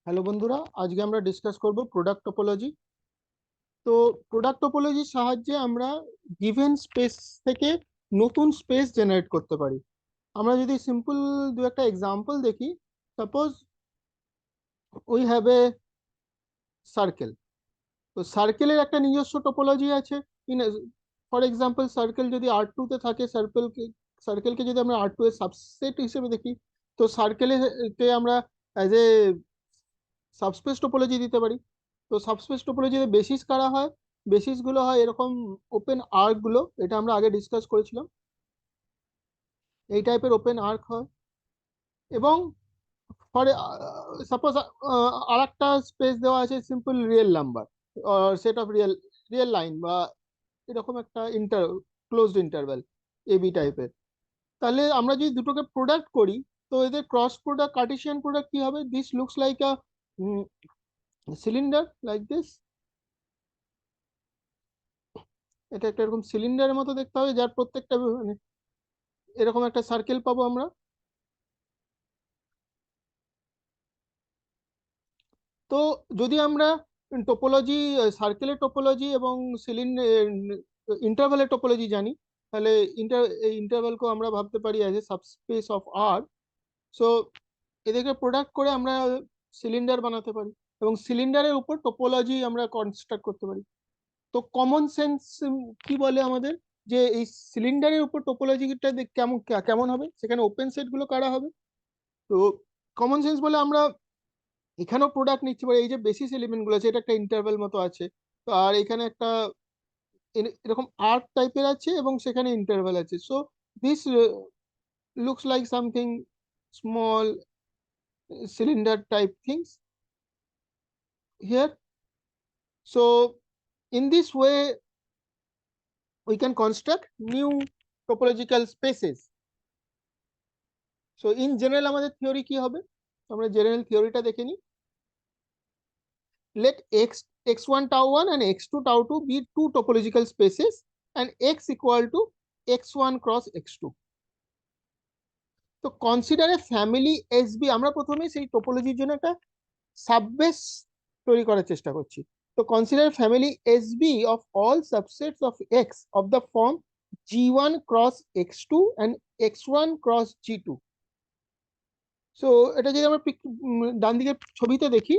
Hello বন্ধুরা, আজকে আমরা ডিসকাস করব প্রোডাক্ট টপোলজি। তো প্রোডাক্ট টপোলজির সাহায্যে আমরা গিভেন স্পেস থেকে নতুন স্পেস জেনারেট করতে পারি। আমরা যদি সিম্পল দু একটা এক্সাম্পল দেখি, suppose we have a circle. তো সার্কেলের একটা নিজস্ব টপোলজি আছে। ইন ফর এক্সাম্পল, সার্কেল যদি R2 তে থাকে, সার্কেলকে যদি আমরা R2 এর সাবসেট হিসেবে দেখি, তো সার্কেলে আমরা অ্যাজ এ সাবস্পেস টোপোলজি দিতে পারি। তো সাবস্পেস টোপোলজিতে বেসিস কারা হয়? বেসিস গুলো হয় এরকম ওপেন আর্ক গুলো, এটা আমরা আগে ডিসকাস করেছিলাম। এই টাইপের ওপেন আর্ক হয়। এবং ফর সাপোজ আর একটা স্পেস দেওয়া আছে, simple real number, set of real real line, বা এরকম একটা ক্লোজড ইন্টারভ্যাল এবি টাইপের। তাহলে আমরা যদি দুটোকে প্রোডাক্ট করি, তো এদের ক্রস প্রোডাক্ট, কার্টেসিয়ান প্রোডাক্ট কি হবে? This looks like a cylinder like this. এটা একটা এরকম সিলিন্ডারের মতো দেখতে হবে, যার প্রত্যেকটা মানে এরকম একটা সার্কেল পাবো আমরা। তো যদি আমরা টোপোলজি, সার্কেলের টোপোলজি এবং সিলিন্ডার ইন্টারভ্যালের টোপোলজি জানি, তাহলে এই ইন্টারভ্যালকে আমরা ভাবতে পারি as a subspace of R. So এদেরকে প্রোডাক্ট করে আমরা সিলিন্ডার বানাতে পারি, এবং সিলিন্ডারের উপর টোপোলজি আমরা কনস্ট্রাক্ট করতে পারি। তো কমন সেন্স কি বলে আমাদের, যে এই সিলিন্ডারের উপর টোপোলজিটা কেমন কেমন হবে, সেখানে ওপেন সেট গুলো কারা হবে? তো কমন সেন্স বলে আমরা এখানেও প্রোডাক্ট নিচ্ছি পারি। এই যে বেসিস এলিমেন্ট গুলো আছে, এটা একটা ইন্টারভ্যাল মতো আছে। তো আর এখানে একটা এরকম আর্ক টাইপের আছে, এবং সেখানে ইন্টারভ্যাল আছে। So this looks like something small cylinder type things here. So in this way we can construct new topological spaces. So in general আমাদের থিওরি কি হবে, আমরা জেনারেল থিওরিটা দেখে নিই। Let x1 tau1 and x2 tau2 be two topological spaces and x equal to x1 cross x2. তো consider এ family SB. আমরা প্রথমে সেই টোপোলজির জন্য একটা সাববেস তৈরি করার চেষ্টা করছি। তো consider family SB of all subsets of x of the form g1 cross x2 and x1 cross g2. So এটা যদি আমরা ডান দিকের ছবিতে দেখি,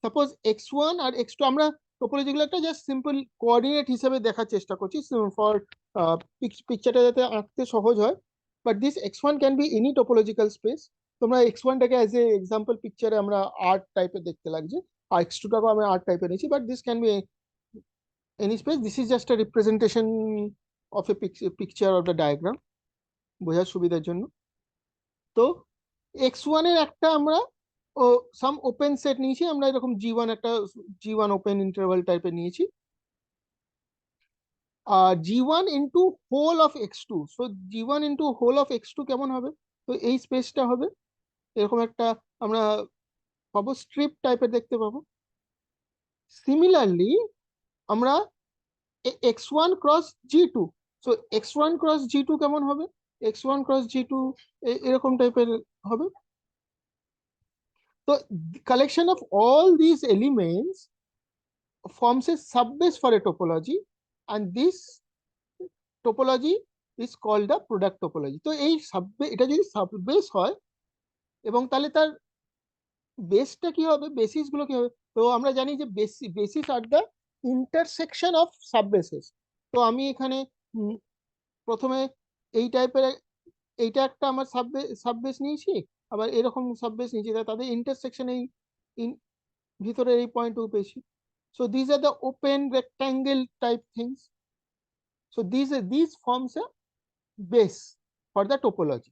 সাপোজ x1 আর x2, আমরা টোপোলজিগুলো একটা জাস্ট সিম্পল কোঅর্ডিনেট হিসেবে দেখার চেষ্টা করছি ফর পিকচারটা যাতে আঁকতে সহজ হয়। But this x1 can be any topological space. তোমরা x1টাকে অ্যাজ এ এক্সাম্পল পিকচারে আমরা আর্ট টাইপের দেখতে লাগছে, আর x2টাকেও আমরা আর্ট টাইপের নিয়েছি, but this can be any space. This is just a representation of a picture of the diagram, বোঝার সুবিধার জন্য। তো x1 এর একটা আমরা সাম ওপেন সেট নিয়েছি, আমরা এরকম g1 একটা g1 ওপেন ইন্টারভাল টাইপের নিয়েছি। g1 into whole of x2। So g1 into whole of x2 কেমন হবে? তো এই স্পেসটা হবে এরকম একটা, আমরা পাবো স্ট্রিপ টাইপের দেখতে পাবো। সিমিলারলি আমরা x1 cross g2, so x1 cross g2 কেমন হবে? x1 ক্রস g2 এরকম টাইপের হবে। তো collection of all these elements forms a subbase for a topology, and this topology is called the product topology. তো এই সাববেস, এটা যদি সাববেস হয়, এবং তাহলে তার বেসটা কি হবে, বেসিস গুলো কি হবে? তো আমরা জানি যে bases are the intersection of subbases. তো আমি এখানে প্রথমে এই টাইপের এইটা একটা আমার সাববেস নিয়েছি, আবার এরকম সাববেস নিয়েছি, তাদের ইন্টারসেকশন এই ভিতরে এই পয়েন্ট পেয়েছি। So these are the open rectangle type things. So these forms a base for the topology.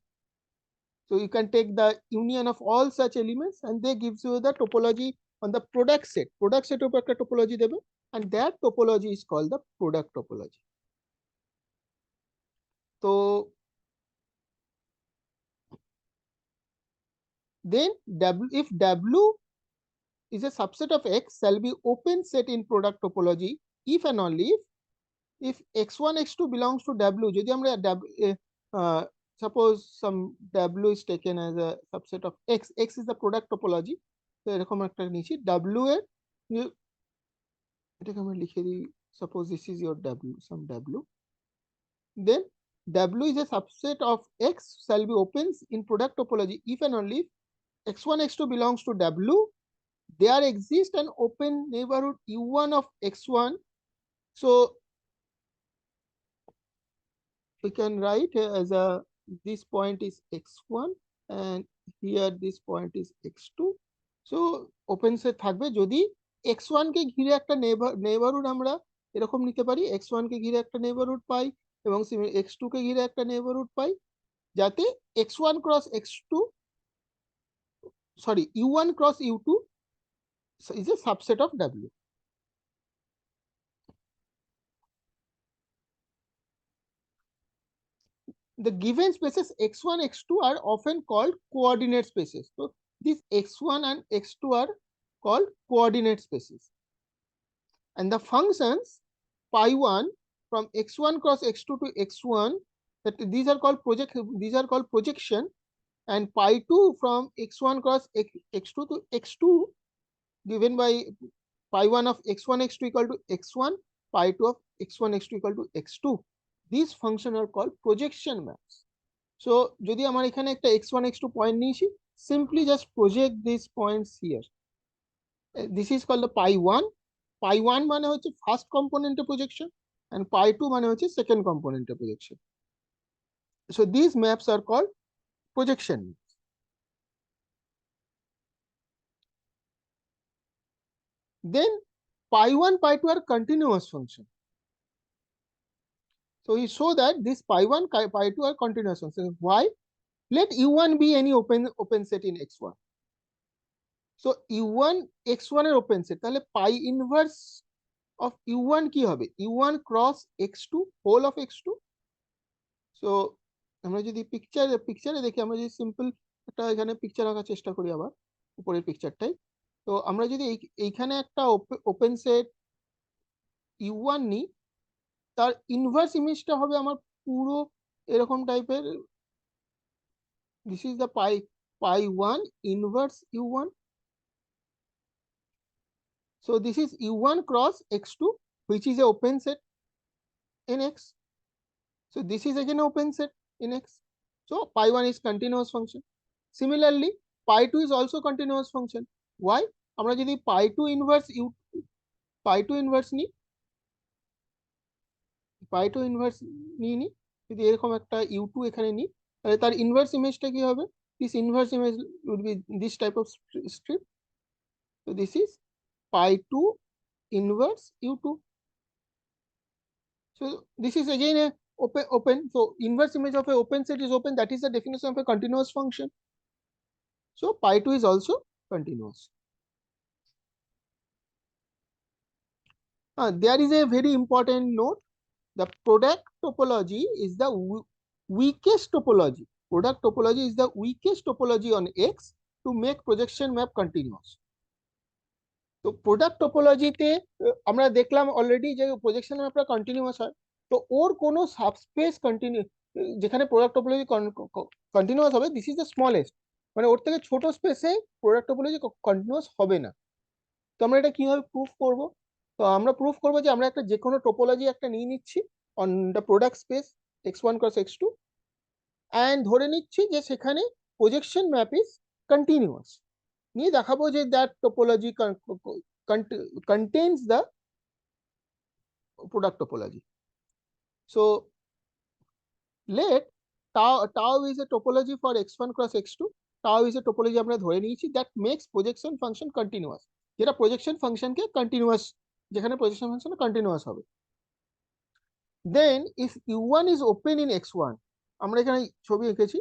So you can take the union of all such elements and they gives you the topology on the product set. Product set উপর একটা topology দেবে, and that topology is called the product topology. So then if W is a subset of X, shall be open set in product topology if and only if x1 x2 belongs to W. যদি আমরা suppose some W is taken as a subset of X, X is the product topology, তো এরকম একটা নিয়েছি w এর, এটাকে আমরা লিখে দিই, suppose this is your w, some w, then w is a subset of x shall be opens in product topology if and only if x1 x2 belongs to w, there exists an open neighborhood u1 of x1. So we can write as a, this point is x1 and here this point is x2. So open set থাকবে যদি x1 কে ঘিরে একটা neighbourhood আমরা এরকম নিতে পারি, x1 কে ঘিরে একটা নেইবারহুড পাই এবং x2 কে ঘিরে একটা নেইবারহুড পাই, যাতে x1 cross x2, sorry, u1 cross u2 is a subset of w. The given spaces x1 x2 are often called coordinate spaces. So these x1 and x2 are called coordinate spaces, and the functions pi1 from x1 cross x2 to x1, that these are called projection, and pi2 from x1 cross x2 to x2 given by pi1 of x1 x2 equal to x1, pi2 of x1 x2 equal to x2. These functions are called projection maps. So যদি আমার এখানে একটা x1 x2 point নিয়েছি, simply just project these points here. This is called the pi1. pi1 মানে হচ্ছে first কম্পোনেন্টের projection and pi2 মানে হচ্ছে second কম্পোনেন্টের projection. So these maps are called projection. Then pi1 pi2 are continuous function. So we show that this pi1 pi2 are continuous functions. Why? Let u1 be any open set in x1. So u1 x1 এর open set, তাহলে pi inverse of u1 কি হবে? u1 cross x2 whole of x2. So আমরা যদি পিকচারে দেখি, আমরা যদি simple একটা এখানে পিকচার আঁকার চেষ্টা করি, আবার উপরের পিকচারটাই, তো আমরা যদি এইখানে একটা ওপেন সেট u1 নিই, তার ইনভার্স ইমেজটা হবে আমার পুরো এরকম টাইপের, this is the pi1 inverse u1. So this is u1 cross x2, which is a open set in x. So this is again open set in x. So pi1 is continuous function. Similarly, pi2 is also continuous function. Why? আমরা যদি pi2 inverse নিই, pi2 inverse নিই, যদি এরকম একটা u2 এখানে নিই, তাহলে তার ইনভার্স ইমেজটা কি হবে? This inverse image would be this type of strip. So this is pi2 inverse u2. So this is again a open. So inverse image of a open set is open. That is the definition of a continuous function. So pi2 is also continuous. There is a very important note. The product topology is the weakest topology. Product topology is the weakest topology on X to make projection map continuous. তো product টপোলজিতে আমরা দেখলাম already যে projection ম্যাপটা continuous হয়, তো ওর কোনো subspace যেখানে product topology continuous হবে, দিস ইজ দ্য স্মলেস্ট, মানে ওর থেকে ছোট স্পেসে প্রোডাক্ট টপোলজি কন্টিনিউয়াস হবে না। তো আমরা এটা কিভাবে প্রুফ করব? তো আমরা প্রুফ করবো যে আমরা একটা যে কোনো টোপোলজি একটা নিয়ে নিচ্ছি on the product space x1 cross x2, and ধরে নিচ্ছি যে সেখানে প্রজেকশন ম্যাপ ইজ কন্টিনিউয়াস, নিয়ে দেখাবো যে that topology contains the product topology. So let tau is a topology for x1 cross x2. Tau is a topology আমরা ধরে নিয়েছি that makes projection function continuous, যেটা প্রজেকশন ফাংশনকে কন্টিনিউয়াস, যেখানে projection function continuous হবে। Then if u1 is open in x1, আমরা এখানে ছবি এঁকেছি,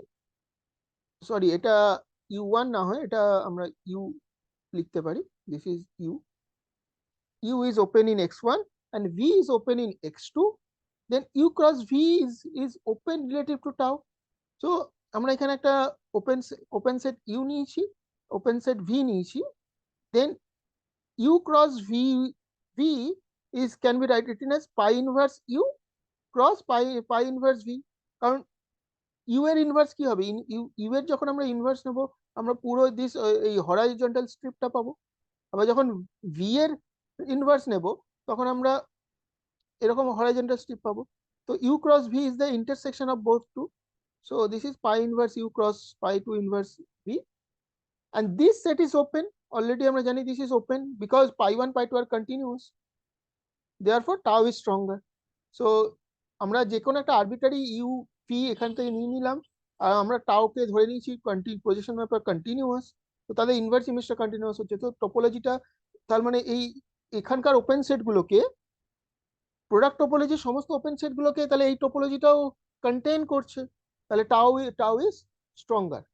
সরি এটা u1 না হয় এটা আমরা u লিখতে পারি, this is u is open in x1 and v is open in x2, then u cross v is open relative to tau. So আমরা এখানে একটা open set u নিয়েছি, open set v নিয়েছি, then u cross v is can be written as pi inverse u cross pi inverse v, কারণ you এর inverse কি হবে? You এর যখন আমরা ইনভার্স নেব, আমরা পুরো দিস এই হরাইজন্টাল স্ট্রিপটা পাবো। আবার যখন ভি এর ইনভার্স নেব, তখন আমরা এরকম হরাইজন্টাল স্ট্রিপ পাবো। তো U cross V is the intersection of both two, so this is pi inverse u cross pi 2 inverse v, and this set is open. Already আমরা জানি this is open because pi 1 pi 2 are continuous, therefore tau is stronger. So আমরা যে কোনো একটা arbitrary U P এখান থেকে নিয়ে নিলাম, আর আমরা টাউকে ধরে নিয়েছি পজিশন ম্যাপার কন্টিনিউয়াস, তো তাদের ইনভার্স ইমেজটা কন্টিনিউয়াস হচ্ছে। তো টোপোলজিটা তার মানে এই এখানকার ওপেন সেটগুলোকে, প্রোডাক্ট টোপোলজি সমস্ত ওপেন সেটগুলোকে তাহলে এই টোপোলজিটাও কন্টেইন করছে, তাহলে টাউ ইজ স্ট্রঙ্গার।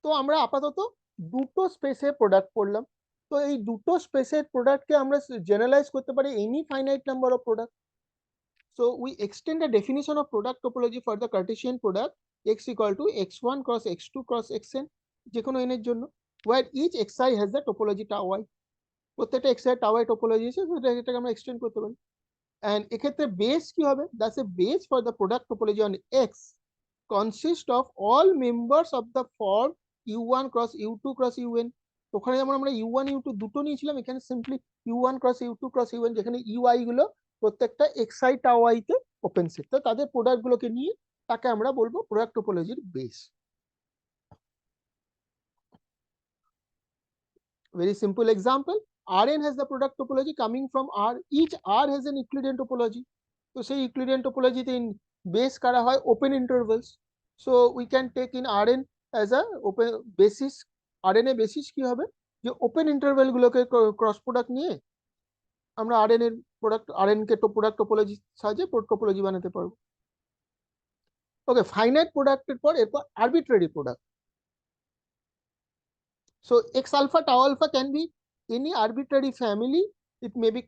তো আমরা আপাতত দুটো স্পেসের প্রোডাক্ট পড়লাম। তো এই দুটো স্পেসের প্রোডাক্টকে আমরা জেনারেলাইজ করতে পারি any finite number of product. So we extend the definition of product topology for the Cartesian product x equal to x1 cross x2 cross xn যে কোনো n এর জন্য, where each xi has the topology tau i, প্রত্যেকটা xi tau i topology আছে, এটাকে আমরা extend করতে পারি। and এক্ষেত্রে বেস কি হবে? that's a base for the product topology on x consist of all members of the form u1 cross u2 cross un। ওখানে যেমন আমরা u1 u2 দুটো নিয়েছিলাম, এখানে simply u1 cross u2 cross un, যেখানে ui গুলো প্রত্যেকটা xi tau i তে ওপেন সেট, তো তাদের প্রোডাক্ট গুলোকে নিয়ে তাকে আমরা বলবো প্রোডাক্ট টোপোলজির base. Very simple example, Rn has the product topology coming from R, each R has an Euclidean topology, তো সেই Euclidean topology তে বেস করা হয় open intervals. So we can take in Rn as a open basis. Rn এর basis কি হবে? যে open interval গুলোকে ক্রস প্রোডাক্ট নিয়ে আমরা Rn এর প্রোডাক্ট, Rn কে তো প্রোডাক্ট টোপোলজি সাহায্যে টোপোলজি বানাতে পারবো। ওকে, ফাইনাইট প্রোডাক্টের পর এরপর arbitrary product. So X alpha tau alpha can be any arbitrary family, it may be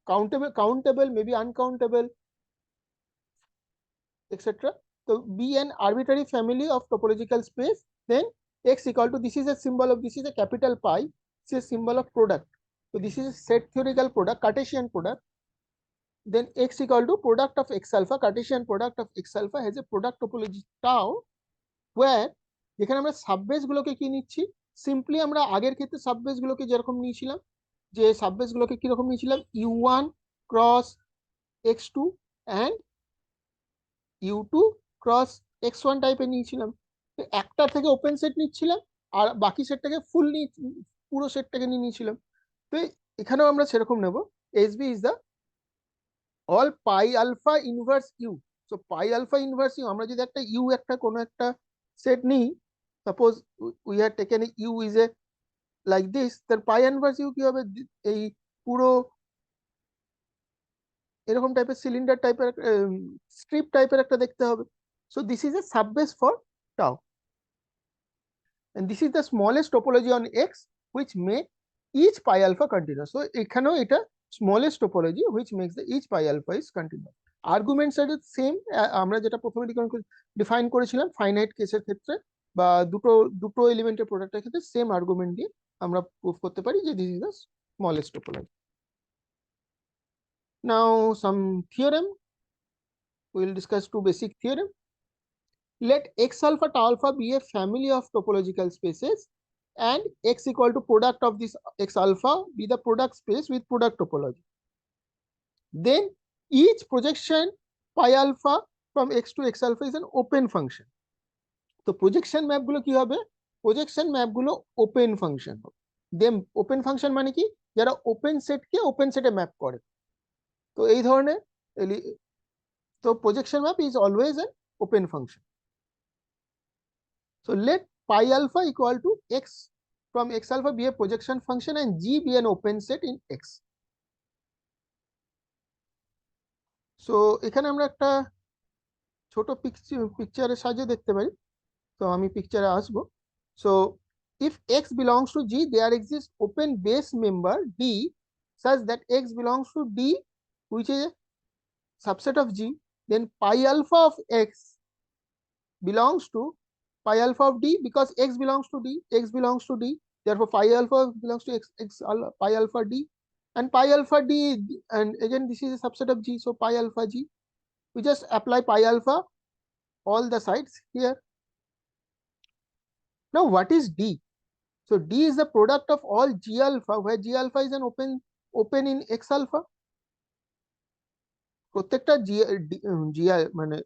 countable, maybe uncountable, etc. So be an arbitrary family of topological space, then x equal to, this is a symbol of, this is a capital pi, this is a symbol of product, so this is a set theoretical product, Cartesian product, then x equal to product of x alpha, Cartesian product of x alpha has a product topology tau, where যেখানে আমরা subbase গুলোকে কি নিচ্ছি, simply আমরা আগের ক্ষেত্রে subbase গুলোকে যেরকম নিয়েছিলাম, যে সাববেস গুলোকে কিরকম নিয়েছিলাম, u1 cross x2 and u2 cross x1 টাইপের নিয়েছিলাম। তো একটা থেকে ওপেন সেট নিচ্ছিলাম আর বাকি সেটটাকে পুরো সেটটাকে নিয়ে নিয়েছিলাম। তো এখানেও আমরা সেরকম নেব, SB is the all pi alpha inverse u, so pi alpha inverse u, আমরা যদি একটা u একটা কোনো একটা সেট নিই, suppose we had taken a u is a like this, then pi inverse u কি হবে, এই পুরো এরকম টাইপের সিলিন্ডার টাইপের স্ট্রিপ টাইপের একটা দেখতে হবে। So this is a subbase for tau, and this is the smallest topology on x which make each pi alpha continuous. So এখানেও এটা smallest topology which makes the each pi alpha is continuous. Arguments are the same, আমরা যেটা প্রথমে define করেছিলাম finite কেসের ক্ষেত্রে বা দুটো দুটো এলিমেন্টের প্রোডাক্টের ক্ষেত্রে সেম আর্গুমেন্ট দিয়ে আমরা প্রুফ করতে পারি যে this is the smallest topology. Now some theorem, we will discuss two basic theorem. Let x alpha tau alpha be a family of topological spaces and x equal to product of this x alpha be the product space with product topology. Then each projection pi alpha from x to x alpha is an open function. তো projection map গুলো কি হবে, projection map গুলো open function হবে। Then open function মানে কি, যারা open সেটকে ওপেন সেটে ম্যাপ করে, তো এই ধরনের, তো projection map is always an open function. So let pi alpha equal to x from x alpha be a projection function and G be an open set in x. So এখানে আমরা একটা ছোট পিকচারের সাহায্যে দেখতে পারি, তো আমি পিকচারে আসবো। So if x belongs to G, there exists open base member D such that x belongs to D which is a subset of G, then pi alpha of x belongs to pi alpha of D because x belongs to D, x belongs to D, therefore pi alpha belongs to x pi alpha D. and pi alpha d, and again this is a subset of G, so pi alpha G. We just apply pi alpha all the sides here. Now what is D? So D is the product of all G alpha, where G alpha is an open in X alpha. প্রত্যেকটা মানে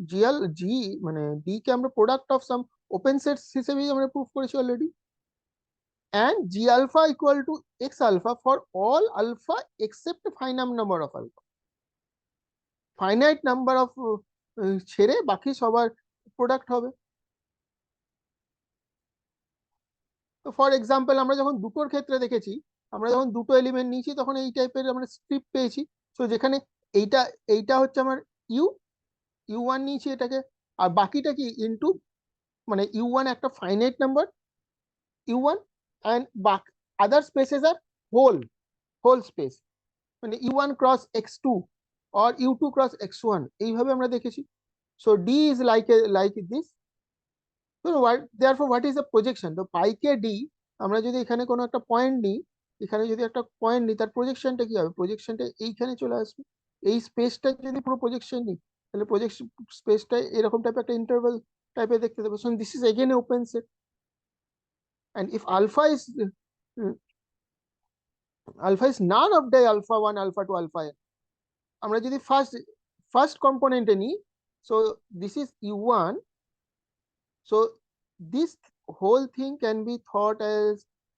G মানে D কে আমরা product of some open sets হিসেবেই আমরা proof করেছি already. And G alpha equal to X alpha for all alpha except a finite number of alpha. Finite number of ছেড়ে বাকি সবার প্রোডাক্ট হবে। তো ফর এক্সাম্পল আমরা যখন দুটোর ক্ষেত্রে দেখেছি, আমরা যখন দুটো এলিমেন্ট নিয়েছি তখন এই টাইপের আমরা স্ট্রিপ পেয়েছি। সো যেখানে এইটা হচ্ছে আমার ইউ1 নিয়েছি এটাকে, আর বাকিটা কি ইনটু মানে ইউ1 একটা finite number ইউ1 and other spaces R whole space, মানে ইউ1 cross x2 or u2 cross x1 এইভাবে আমরা দেখেছি। So D is like this. So therefore what is the projection? তো পাই কে D আমরা যদি এখানে কোনো একটা পয়েন্ট নিই, এখানে যদি একটা পয়েন্ট নিই, তার প্রজেকশনটা কি হবে? প্রজেকশনটা এইখানে চলে আসবে। এই স্পেসটা যদি পুরো প্রজেকশন নিই, তাহলে প্রজেকশন স্পেসটা এরকম টাইপের একটা ইন্টারভাল টাইপের দেখতে দেবো। So this is again A open set, and if alpha is none of the alpha 1 alpha 2 alpha n, আমরা যদি ফার্স্ট কম্পোনেন্টে নিই, so this is u1, so this whole thing can be thought as,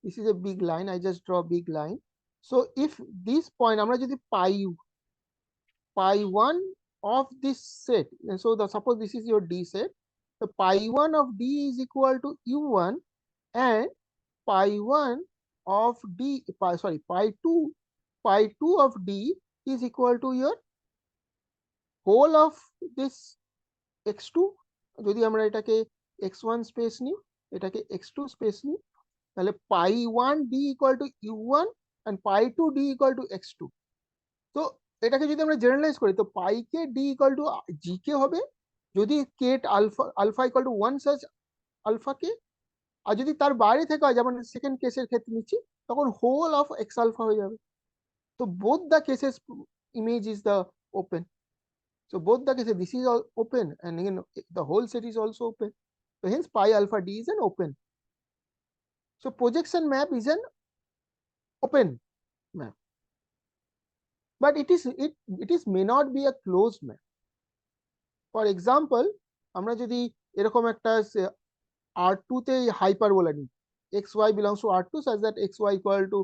this is a big line, I just draw big line. So if this point আমরা যদি pi1 of this set, and so suppose this is your D set, so pi1 of D is equal to u1, and pi1 of D, pi2 of D is equal to your whole of this x2. যদি আমরা এটাকে x1 space নিই, এটাকে x2 space নিই, তাহলে pi1 d equal to u1 and pi2 d equal to x2. তো এটাকে যদি আমরা জেনারেলাইজ করি, তো পাই কে d equal to g কে হবে যদি k alpha equal to 1 such alpha কে, আর যদি তার বাইরে থেকে হয়, যেমন সেকেন্ড কেসের ক্ষেত্রে নিচ্ছি, তখন হোল অফ x আলফা হয়ে যাবে। তো both the cases image is the open. So both the cases, this is all open, and again the whole set is also open. So hence pi alpha d is an open. So projection map is an open map, but it may not be a closed map. For example, আমরা যদি এরকম একটা R2 তে hyperbola নিই, xy belongs to R2 such that xy equal to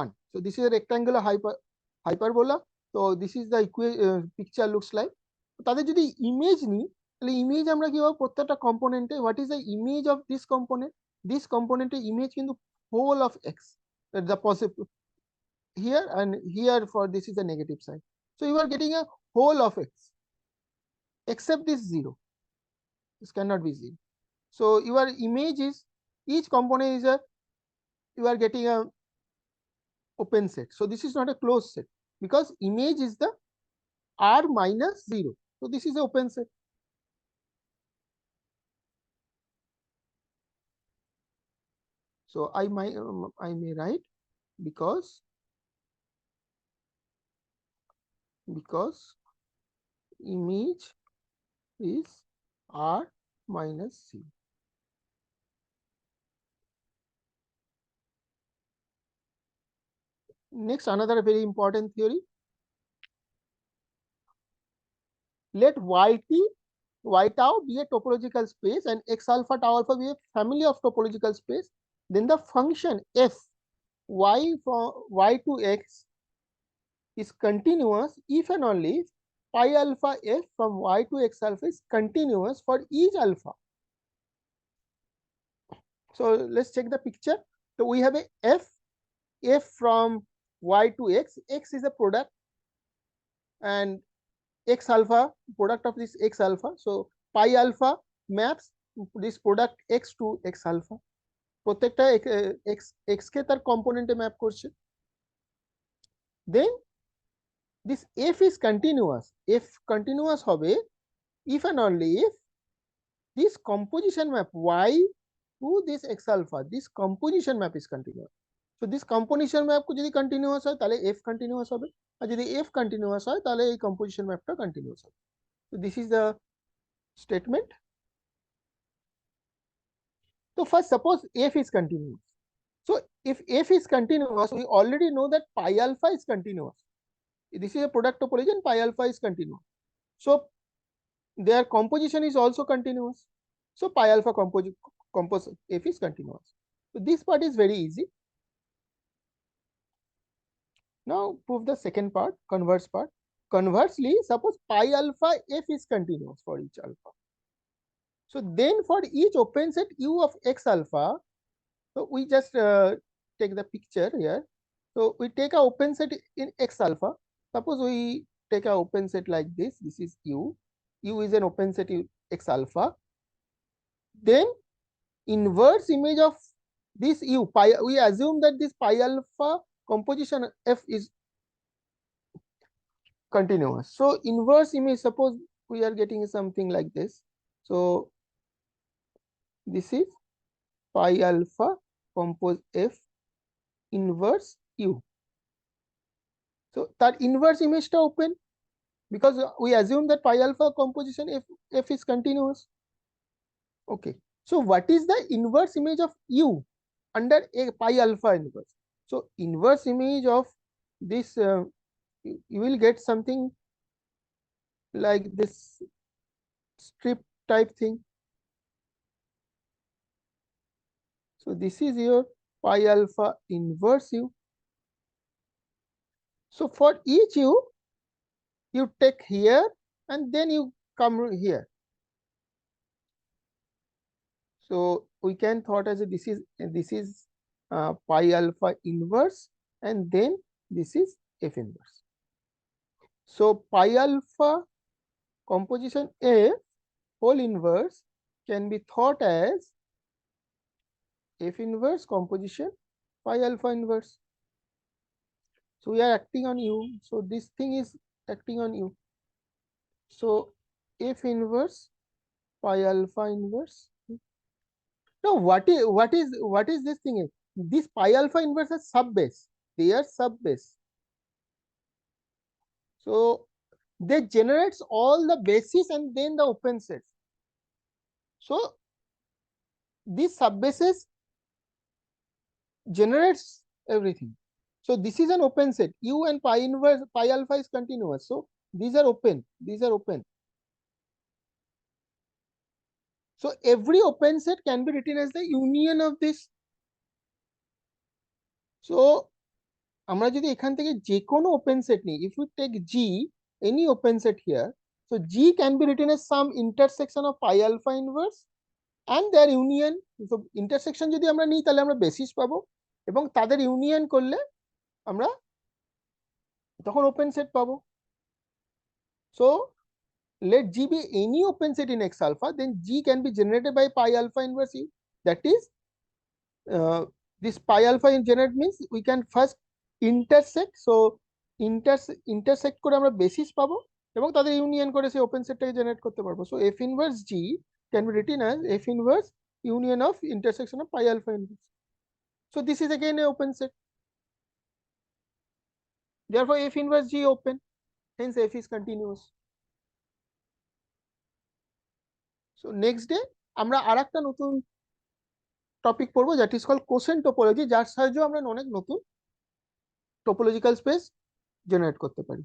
1. So this is a rectangular hyperbola. So this is the picture looks like. তাদের যদি image নিই, তাহলে ইমেজ আমরা কি হবে প্রত্যেকটা কম্পোনেন্টে, what is the image of this কম্পোনেন্টের ইমেজ কিন্তু whole of X, the possible here and here, for this is the negative side. So you are getting a whole of x except this 0, this cannot be 0. So your image is, each component is you are getting a open set. So this is not a closed set because image is the r minus 0. So this is an open set. So I may write because image is r minus 0. Next, another very important theory. Let y tau be a topological space and x alpha tau alpha be a family of topological space. Then the function f y from y to x is continuous if and only if pi alpha f from y to x alpha is continuous for each alpha. So let's check the picture. So we have a f from y to x is a product, and x alpha, product of this x alpha. So pi alpha maps this product x to x alpha. প্রত্যেকটা x কে তার কম্পোনেন্টে map করছে। Then this f is continuous. F continuous হবে if and only if this composition map y to this x alpha, this composition map is continuous. So this composition map को यदि continuous है ताले F continuous होगे, और यदि F continuous है ताले ये composition map टा continuous होगे. So this is the statement. So first suppose F is continuous. So if F is continuous, we already know that pi alpha is continuous. This is a product topology and pi alpha is continuous. So their composition is also continuous. So pi alpha compose F is continuous. So this part is very easy. Now prove the second part, converse part. Conversely, suppose pi alpha F is continuous for each alpha. So then for each open set U of X alpha, so we just take the picture here. So we take a open set in X alpha. Suppose we take a open set like this. This is U. U is an open set in X alpha. Then inverse image of this U, pi, we assume that this pi alpha composition F is continuous. So inverse image, suppose we are getting something like this. So this is pi alpha compose F inverse U. So that inverse image to open, because we assume that pi alpha composition F is continuous. Okay. So what is the inverse image of U under a pi alpha inverse? So inverse image of this, you will get something like this strip type thing. So this is your pi alpha inverse U. So for each U, you take here and then you come here. So we can thought as a, this is pi alpha inverse, and then this is F inverse. So pi alpha composition F whole inverse can be thought as F inverse composition pi alpha inverse. So we are acting on U. So this thing is acting on U. So F inverse pi alpha inverse. Now what is this thing? This pi alpha inverse is sub base. They are sub base. So they generates all the bases and then the open sets. So these sub bases generates everything. So this is an open set. U and pi inverse pi alpha is continuous. So these are open. These are open. So every open set can be written as the union of this. So আমরা যদি এখান থেকে যে কোনো open set নিই, if we take G, any open set here, so G can be written as some intersection of pi alpha inverse and their union. So intersection যদি আমরা নিই তাহলে আমরা বেসিস পাবো, এবং তাদের ইউনিয়ন করলে আমরা তখন ওপেন সেট পাবো. So let G be any open set in X alpha, then G can be generated by pi alpha inverse U. That is, this pi alpha in generate means we can first intersect. So intersect করে আমরা basis পাবো এবং তাদের union করে সেই open সেটটাকে generate করতে পারবো. So F inverse G can be written as F inverse union of intersection of pi alpha inverse. So this is again a open set. Therefore F inverse G open, hence F is continuous. So next day আমরা আরেকটা নতুন topic পড়বো, that is called quotient topology, যার সাহায্যে আমরা অনেক নতুন topological space generate করতে পারি.